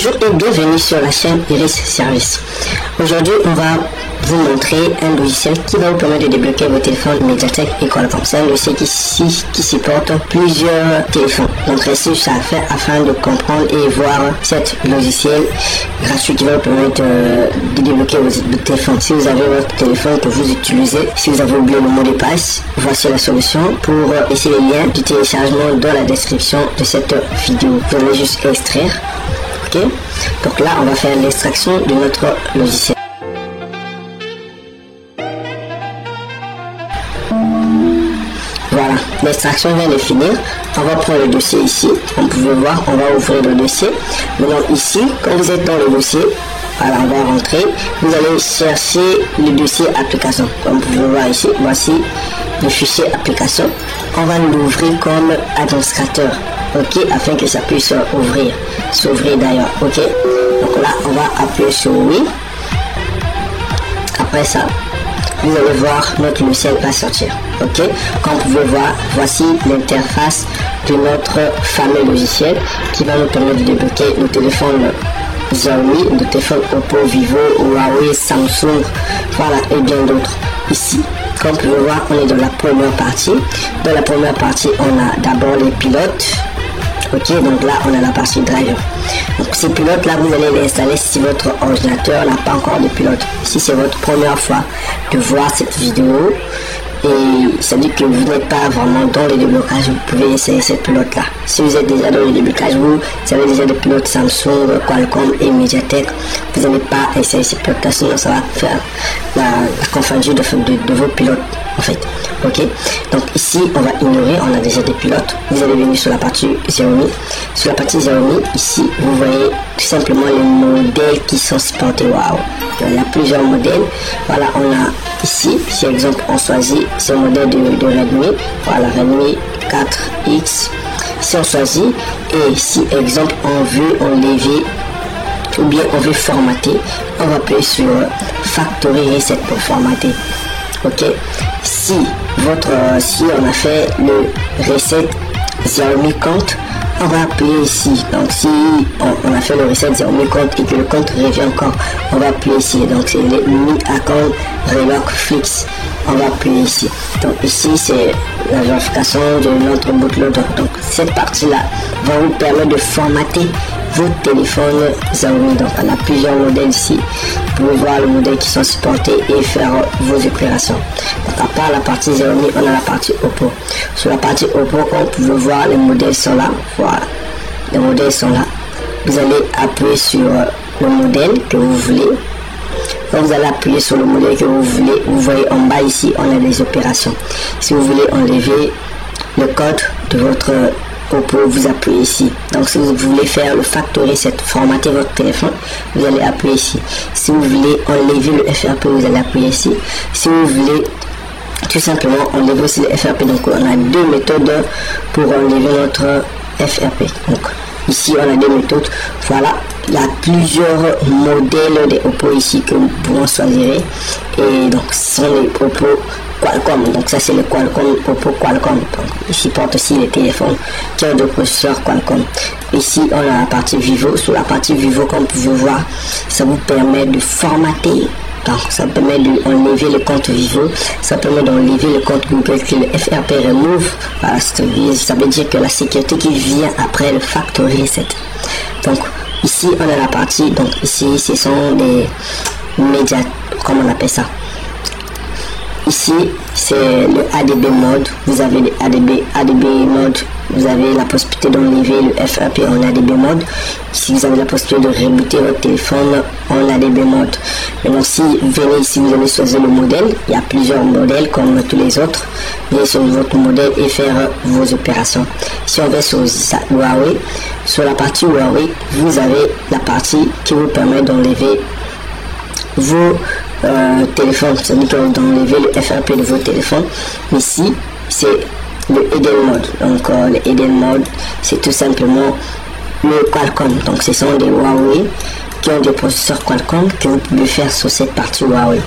Bonjour et bienvenue sur la chaîne Iris Service. Aujourd'hui, on va vous montrer un logiciel qui va vous permettre de débloquer vos téléphones Mediatek et Qualcomm. C'est un logiciel qui supporte plusieurs téléphones. Donc restez juste à faire afin de comprendre et voir cet logiciel gratuit qui va vous permettre de débloquer vos téléphones. Si vous avez votre téléphone que vous utilisez, si vous avez oublié le mot de passe, voici la solution. Pour laisser les liens du téléchargement dans la description de cette vidéo. Vous allez juste extraire. Ok, donc là on va faire l'extraction de notre logiciel. Voilà, l'extraction vient de finir. On va prendre le dossier ici. On peut voir, on va ouvrir le dossier. Maintenant ici, quand vous êtes dans le dossier, voilà, on va rentrer. Vous allez chercher le dossier application. Comme vous pouvez voir ici, voici le fichier application. On va l'ouvrir comme administrateur. Ok, afin que ça puisse s'ouvrir d'ailleurs. Ok, donc là on va appuyer sur oui. Après ça, vous allez voir notre logiciel va sortir. Ok, comme vous pouvez voir, voici l'interface de notre fameux logiciel qui va nous permettre de débloquer nos téléphones Xiaomi, nos téléphones Oppo, Vivo, Huawei, Samsung, voilà, et bien d'autres. Ici, comme vous pouvez voir, on est dans la première partie. Dans la première partie, on a d'abord les pilotes. Ok, donc là on a la partie driver. Donc ces pilotes là, vous allez les installer si votre ordinateur n'a pas encore de pilote. Si c'est votre première fois de voir cette vidéo et ça dit que vous n'êtes pas vraiment dans le déblocage, vous pouvez essayer cette pilote là. Si vous êtes déjà dans le déblocage, vous avez déjà des pilotes Samsung, Qualcomm et Mediatek, vous n'allez pas essayer cette pilote là, sinon ça va faire la confusion de vos pilotes en fait. Ok, donc ici on va ignorer, on a déjà des pilotes. Vous allez venir sur la partie Xiaomi. Sur la partie Xiaomi, ici vous voyez tout simplement les modèles qui sont supportés. Waouh, il y a plusieurs modèles. Voilà, on a ici, si exemple on choisit ce modèle de Redmi, voilà, Redmi 4X. Si on choisit, et si exemple on veut enlever ou bien on veut formater, on va appuyer sur Factory Reset pour formater. Ok, si on a fait le reset Xiaomi compte, on va appuyer ici. Donc si on a fait le reset Xiaomi compte et que le compte revient encore, on va appuyer ici. Donc c'est le Mi Account Relock Fix, on va appuyer ici. Donc ici c'est la vérification de notre bootloader. Donc cette partie là va vous permettre de formater votre téléphone Xiaomi. Donc on a plusieurs modèles ici. Vous pouvez voir les modèles qui sont supportés et faire vos opérations. Donc à part la partie Xiaomi, on a la partie Oppo. Sur la partie Oppo, comme vous pouvez voir, les modèles sont là. Voilà, les modèles sont là. Vous allez appuyer sur le modèle que vous voulez. Quand vous allez appuyer sur le modèle que vous voulez, vous voyez en bas ici, on a les opérations. Si vous voulez enlever le code de votre Oppo, vous appuyez ici. Donc si vous voulez faire le factory reset, formater votre téléphone, vous allez appuyer ici. Si vous voulez enlever le FRP, vous allez appuyer ici. Si vous voulez tout simplement enlever aussi le FRP, donc on a deux méthodes pour enlever notre FRP. Donc ici on a deux méthodes. Voilà, il y a plusieurs modèles de Oppo ici que vous pouvez choisir. Et donc ce sont les Oppo Qualcomm. Donc ça c'est le Qualcomm, Oppo Qualcomm. Donc il supporte aussi les téléphones qui ont des processeurs Qualcomm. Ici on a la partie Vivo. Sur la partie Vivo, comme vous pouvez voir, ça vous permet de formater. Donc ça permet d'enlever le compte Vivo, ça permet d'enlever le compte Google que le FRP remove. Voilà, ça veut dire que la sécurité qui vient après le factory reset. Donc ici on a la partie, donc ici ce sont des médias, comment on appelle ça. Ici c'est le ADB mode, vous avez le ADB mode, vous avez la possibilité d'enlever le FRP en ADB mode. Ici vous avez la possibilité de rebooter votre téléphone en ADB mode. Maintenant si vous venez ici, vous allez choisir le modèle. Il y a plusieurs modèles comme tous les autres. Vous allez sur votre modèle et faire vos opérations. Si on va sur Huawei, sur la partie Huawei, vous avez la partie qui vous permet d'enlever vos téléphones, c'est-à-dire d'enlever le FRP de vos téléphones. Ici c'est le Hidden Mode. Donc le Hidden Mode, c'est tout simplement le Qualcomm. Donc ce sont des Huawei qui ont des processeurs Qualcomm que vous pouvez faire sur cette partie Huawei.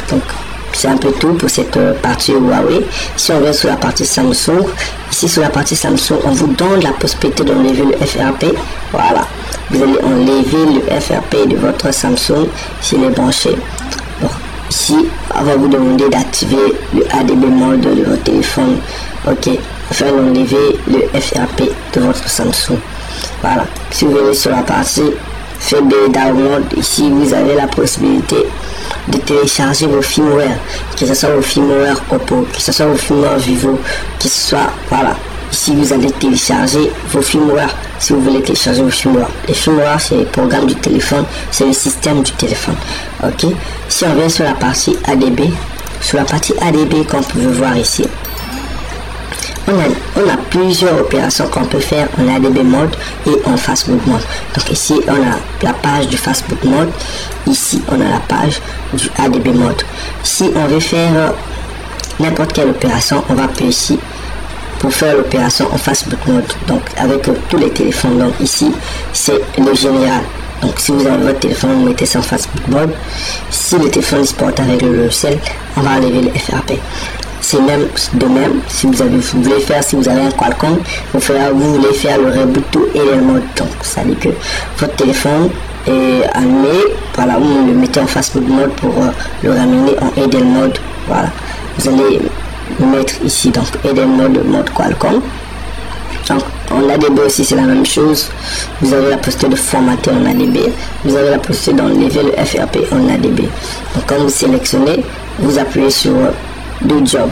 Donc c'est un peu tout pour cette partie Huawei. Si on vient sur la partie Samsung, ici sur la partie Samsung, on vous donne la possibilité d'enlever le FRP. Voilà, vous allez enlever le FRP de votre Samsung s'il est branché. Bon, ici, on va vous demander d'activer le ADB mode de votre téléphone. Ok, afin d'enlever le FRP de votre Samsung. Voilà, si vous venez sur la partie FB Download, ici vous avez la possibilité de télécharger vos firmware, que ce soit vos firmware Oppo, que ce soit vos firmware Vivo, que ce soit, voilà, ici vous allez télécharger vos firmware si vous voulez télécharger vos firmware. Les firmware, c'est le programme du téléphone, c'est le système du téléphone. Ok, si on vient sur la partie ADB, comme vous pouvez voir ici, on a plusieurs opérations qu'on peut faire en ADB mode et en fastboot mode. Donc ici on a la page du fastboot mode, ici on a la page du ADB mode. Si on veut faire n'importe quelle opération, on va appuyer ici pour faire l'opération en fastboot mode, donc avec tous les téléphones. Donc ici c'est le général. Donc si vous avez votre téléphone, vous mettez ça en fastboot mode. Si le téléphone se porte avec le logiciel, on va enlever le FRP. C'est même de même si vous avez un Qualcomm, vous voulez faire le reboot to Idle mode. Donc ça dit que votre téléphone est allumé, voilà, vous le mettez en fastboot mode pour le ramener en Idle mode. Voilà, vous allez mettre ici donc Idle mode Qualcomm. Donc en ADB aussi c'est la même chose, vous avez la possibilité de formater en ADB, vous avez la possibilité d'enlever le FRP en ADB. Donc quand vous sélectionnez, vous appuyez sur do job.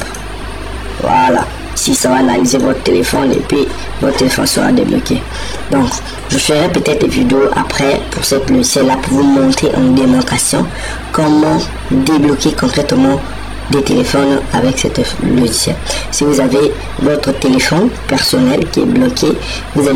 Voilà, si ça va analyser votre téléphone et puis votre téléphone sera débloqué. Donc je ferai peut-être des vidéos après pour cette logiciel là pour vous montrer en démonstration comment débloquer concrètement des téléphones avec cette logiciel. Si vous avez votre téléphone personnel qui est bloqué, vous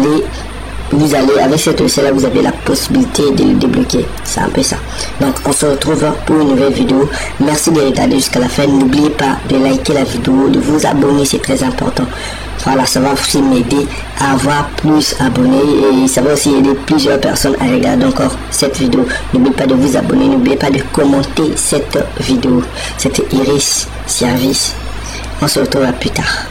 allez avec cette logiciel là, vous avez la possibilité de le débloquer. C'est un peu ça. Donc on se retrouve pour une nouvelle vidéo. Merci de regarder jusqu'à la fin. N'oubliez pas de liker la vidéo, de vous abonner, c'est très important. Voilà, ça va aussi m'aider à avoir plus abonnés et ça va aussi aider plusieurs personnes à regarder encore cette vidéo. N'oubliez pas de vous abonner, n'oubliez pas de commenter cette vidéo. C'était Iris Service. On se retrouve à plus tard.